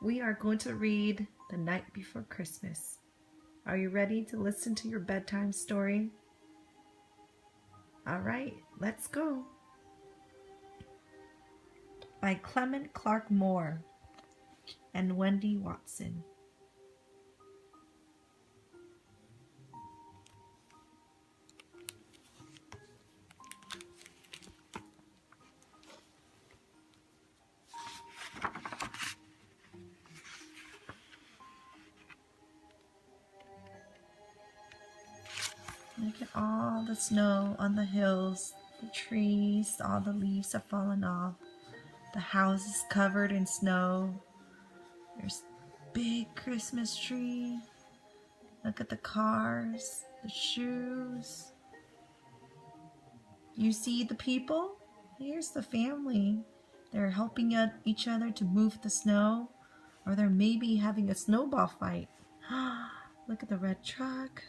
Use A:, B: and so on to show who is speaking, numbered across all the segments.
A: We are going to read The Night Before Christmas. Are you ready to listen to your bedtime story? All right, let's go. By Clement Clark Moore and Wendy Watson. Look at all the snow on the hills, the trees, all the leaves have fallen off. The house is covered in snow. There's a big Christmas tree. Look at the cars, the shoes. You see the people? Here's the family. They're helping each other to move the snow, or they're maybe having a snowball fight. Look at the red truck.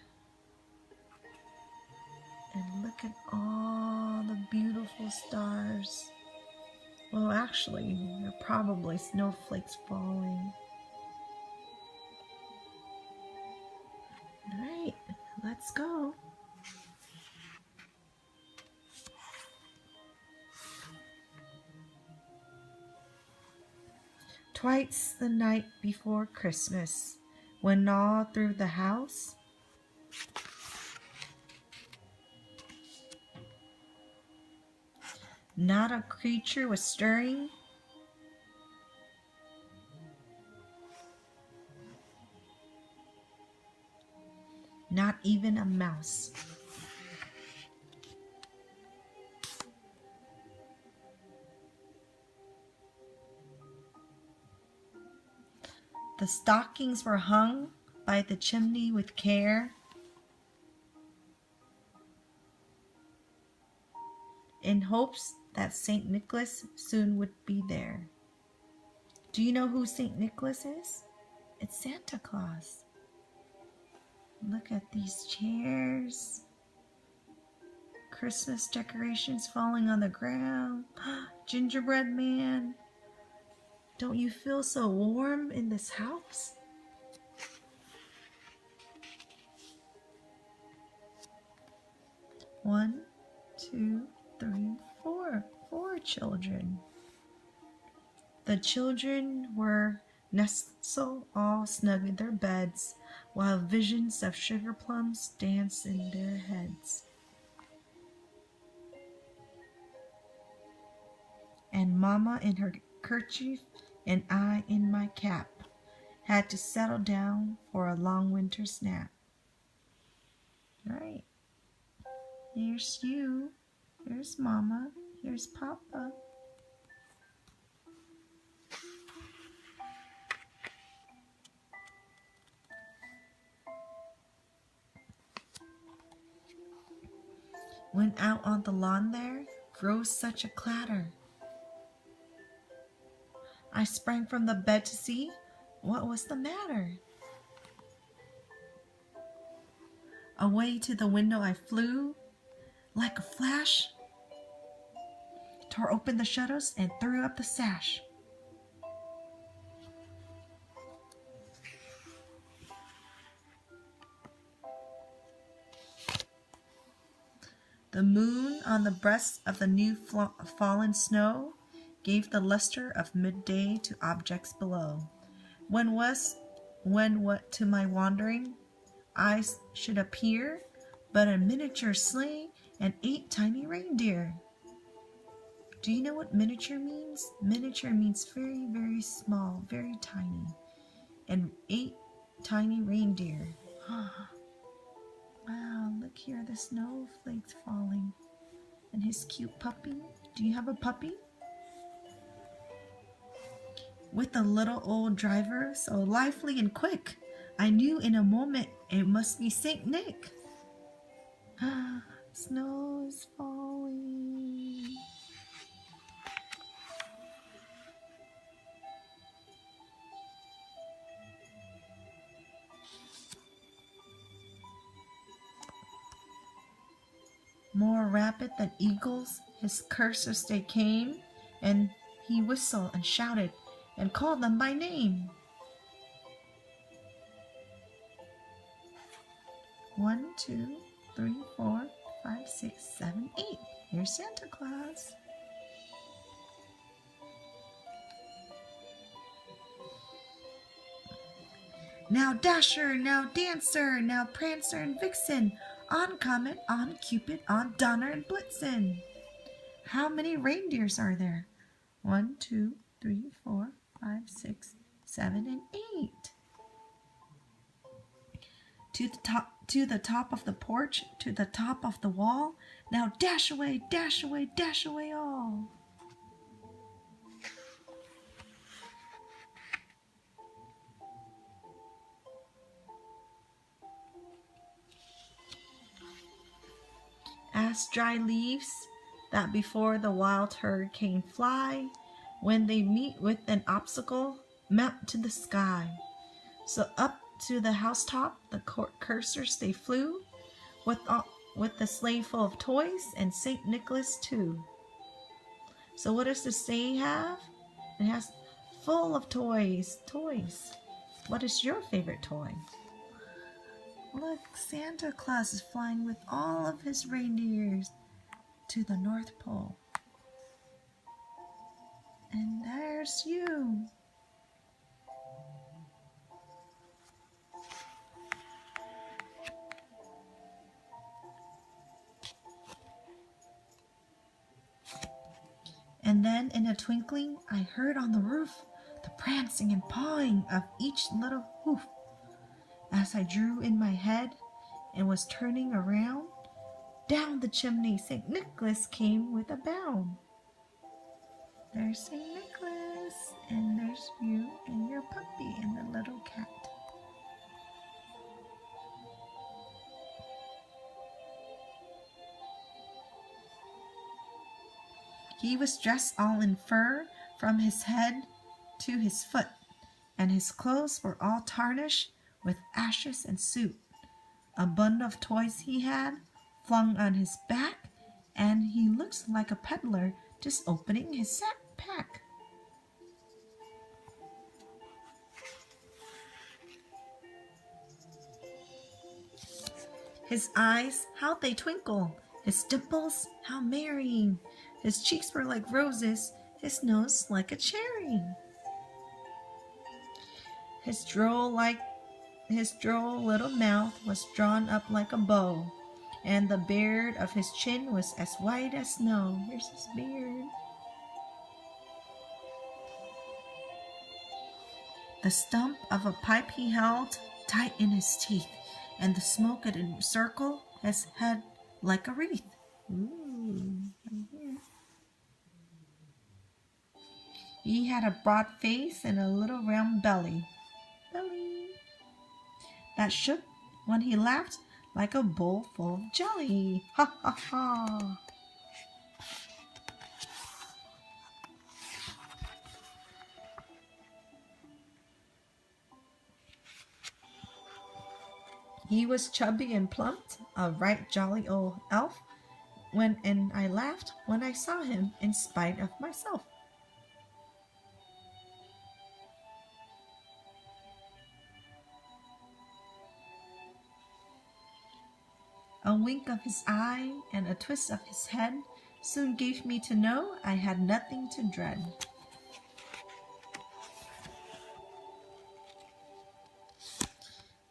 A: And look at all the beautiful stars. Well, actually, they're probably snowflakes falling. All right, let's go. Twice the night before Christmas, when all through the house not a creature was stirring, not even a mouse. The stockings were hung by the chimney with care, in hopes that St. Nicholas soon would be there. Do you know who St. Nicholas is? It's Santa Claus. Look at these chairs. Christmas decorations falling on the ground. Gingerbread man. Don't you feel so warm in this house? One, two, three, four. 4 children. The children were nestled all snug in their beds, while visions of sugar plums danced in their heads. And Mama in her kerchief and I in my cap had to settle down for a long winter's nap. All right. Here's you. Here's Mama. Here's Papa. When out on the lawn there rose such a clatter. I sprang from the bed to see what was the matter. Away to the window I flew like a flash, tore open the shutters and threw up the sash. The moon on the breast of the new fallen snow gave the luster of midday to objects below. When what to my wandering eyes should appear but a miniature sleigh and 8 tiny reindeer. Do you know what miniature means? Miniature means very, very small, very tiny. And 8 tiny reindeer. Wow, look here, the snowflakes falling. And his cute puppy. Do you have a puppy? With a little old driver, so lively and quick, I knew in a moment it must be Saint Nick. Snow is falling. More rapid than eagles, his cursors they came, and he whistled and shouted and called them by name. 1, 2, 3, 4, 5, 6, 7, 8. Here's Santa Claus. Now Dasher, now Dancer, now Prancer and Vixen, on Comet, on Cupid, on Donner and Blitzen. How many reindeers are there? 1, 2, 3, 4, 5, 6, 7, and 8. To the top of the porch, to the top of the wall. Now dash away, dash away, dash away all. As dry leaves that before the wild hurricane fly, when they meet with an obstacle, mount to the sky. So up to the housetop the cursors they flew, with the sleigh full of toys and St. Nicholas too. So what does the sleigh have? It has full of toys. What is your favorite toy? Look, Santa Claus is flying with all of his reindeers to the North Pole. And there's you. And then in a twinkling, I heard on the roof the prancing and pawing of each little hoof. As I drew in my head and was turning around, down the chimney St. Nicholas came with a bound. There's St. Nicholas, and there's you and your puppy and the little cat. He was dressed all in fur from his head to his foot, and his clothes were all tarnished with ashes and soot. A bundle of toys he had flung on his back, and he looks like a peddler just opening his sack pack. His eyes, how they twinkle, his dimples, how merry. His cheeks were like roses, his nose like a cherry. His droll little mouth was drawn up like a bow, and the beard of his chin was as white as snow. Here's his beard. The stump of a pipe he held tight in his teeth, and the smoke it encircled his head like a wreath. Ooh, right here. He had a broad face and a little round belly that shook when he laughed like a bowl full of jelly. Ha ha ha! He was chubby and plump, a right jolly old elf, and I laughed when I saw him in spite of myself. A wink of his eye and a twist of his head soon gave me to know I had nothing to dread.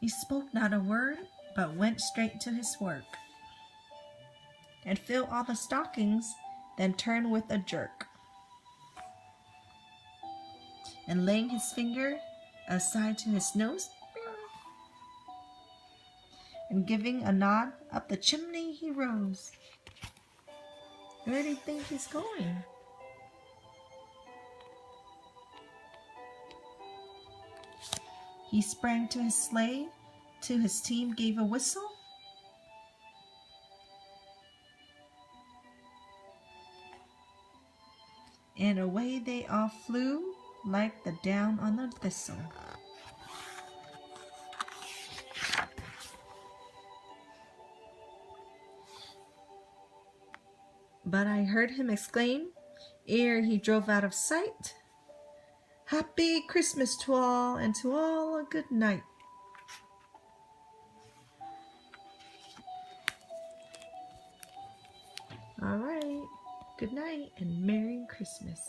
A: He spoke not a word, but went straight to his work, and filled all the stockings, then turned with a jerk, and laying his finger aside to his nose, and giving a nod, up the chimney he rose. Where do you think he's going? He sprang to his sleigh, to his team gave a whistle, and away they all flew like the down on the thistle. But I heard him exclaim, ere he drove out of sight, "Happy Christmas to all, and to all a good night." All right. Good night and Merry Christmas.